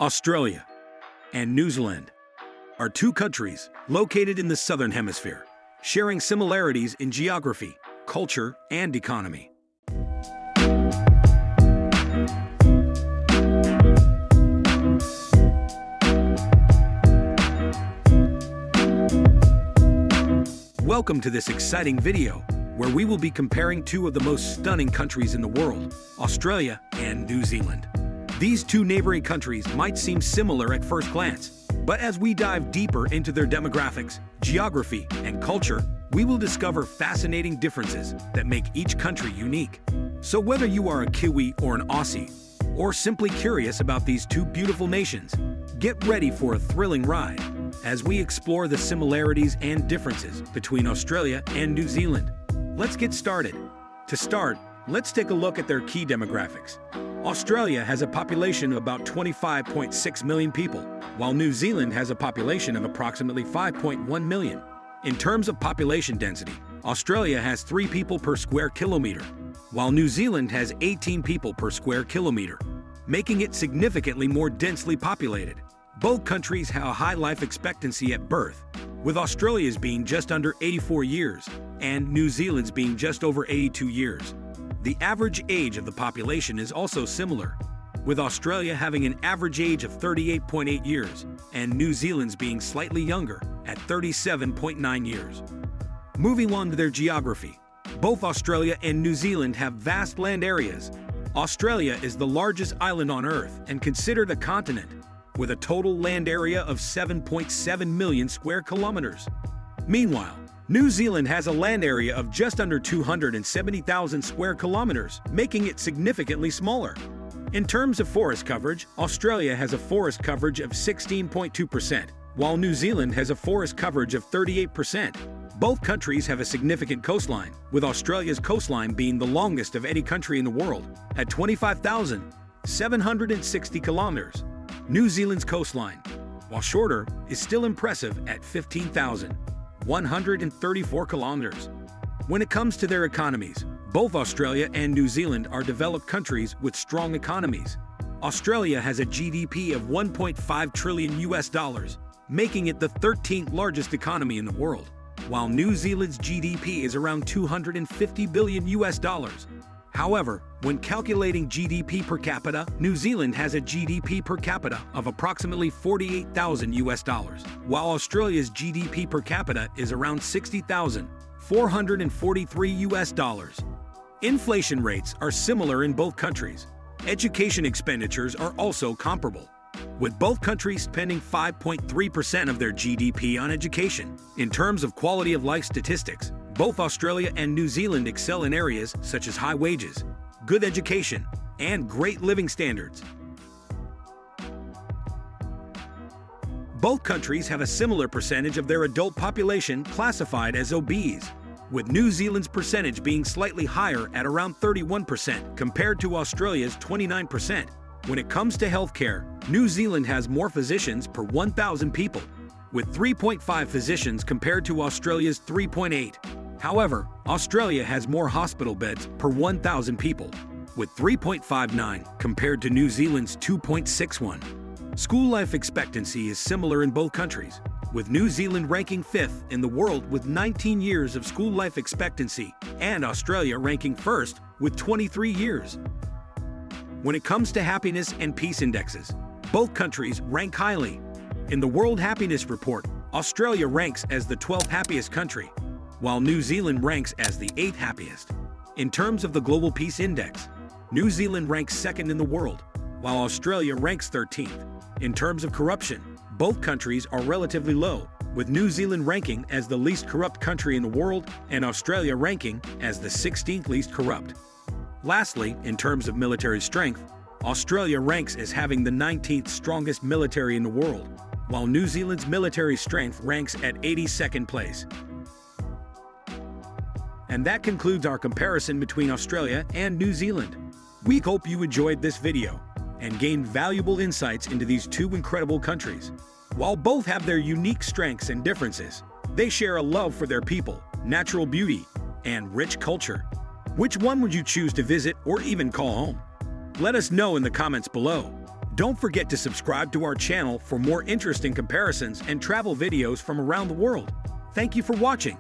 Australia and New Zealand are two countries located in the Southern Hemisphere, sharing similarities in geography, culture, and economy. Welcome to this exciting video, where we will be comparing two of the most stunning countries in the world, Australia and New Zealand. These two neighboring countries might seem similar at first glance, but as we dive deeper into their demographics, geography, and culture, we will discover fascinating differences that make each country unique. So whether you are a Kiwi or an Aussie, or simply curious about these two beautiful nations, get ready for a thrilling ride as we explore the similarities and differences between Australia and New Zealand. Let's get started. To start, let's take a look at their key demographics. Australia has a population of about 25.6 million people, while New Zealand has a population of approximately 5.1 million. In terms of population density, Australia has 3 people per square kilometer, while New Zealand has 18 people per square kilometer, making it significantly more densely populated. Both countries have a high life expectancy at birth, with Australia's being just under 84 years and New Zealand's being just over 82 years. The average age of the population is also similar, with Australia having an average age of 38.8 years and New Zealand's being slightly younger at 37.9 years. Moving on to their geography, both Australia and New Zealand have vast land areas. Australia is the largest island on Earth and considered a continent, with a total land area of 7.7 million square kilometers. Meanwhile, New Zealand has a land area of just under 270,000 square kilometers, making it significantly smaller. In terms of forest coverage, Australia has a forest coverage of 16.2%, while New Zealand has a forest coverage of 38%. Both countries have a significant coastline, with Australia's coastline being the longest of any country in the world, at 25,760 kilometers. New Zealand's coastline, while shorter, is still impressive at 15,134 kilometers. When it comes to their economies, both Australia and New Zealand are developed countries with strong economies. Australia has a GDP of 1.5 trillion US, making it the 13th largest economy in the world, while New Zealand's GDP is around 250 billion US. However, when calculating GDP per capita, New Zealand has a GDP per capita of approximately 48,000 US dollars, while Australia's GDP per capita is around 60,443 US dollars. Inflation rates are similar in both countries. Education expenditures are also comparable, with both countries spending 5.3% of their GDP on education. In terms of quality of life statistics, both Australia and New Zealand excel in areas such as high wages, good education, and great living standards. Both countries have a similar percentage of their adult population classified as obese, with New Zealand's percentage being slightly higher at around 31% compared to Australia's 29%. When it comes to healthcare, New Zealand has more physicians per 1,000 people, with 3.5 physicians compared to Australia's 3.8. However, Australia has more hospital beds per 1,000 people, with 3.59 compared to New Zealand's 2.61. School life expectancy is similar in both countries, with New Zealand ranking 5th in the world with 19 years of school life expectancy, and Australia ranking 1st with 23 years. When it comes to happiness and peace indexes, both countries rank highly. In the World Happiness Report, Australia ranks as the 12th happiest country, while New Zealand ranks as the 8th happiest. In terms of the Global Peace Index, New Zealand ranks 2nd in the world, while Australia ranks 13th. In terms of corruption, both countries are relatively low, with New Zealand ranking as the least corrupt country in the world and Australia ranking as the 16th least corrupt. Lastly, in terms of military strength, Australia ranks as having the 19th strongest military in the world, while New Zealand's military strength ranks at 82nd place. And that concludes our comparison between Australia and New Zealand. We hope you enjoyed this video and gained valuable insights into these two incredible countries. While both have their unique strengths and differences, they share a love for their people, natural beauty, and rich culture. Which one would you choose to visit or even call home? Let us know in the comments below. Don't forget to subscribe to our channel for more interesting comparisons and travel videos from around the world. Thank you for watching.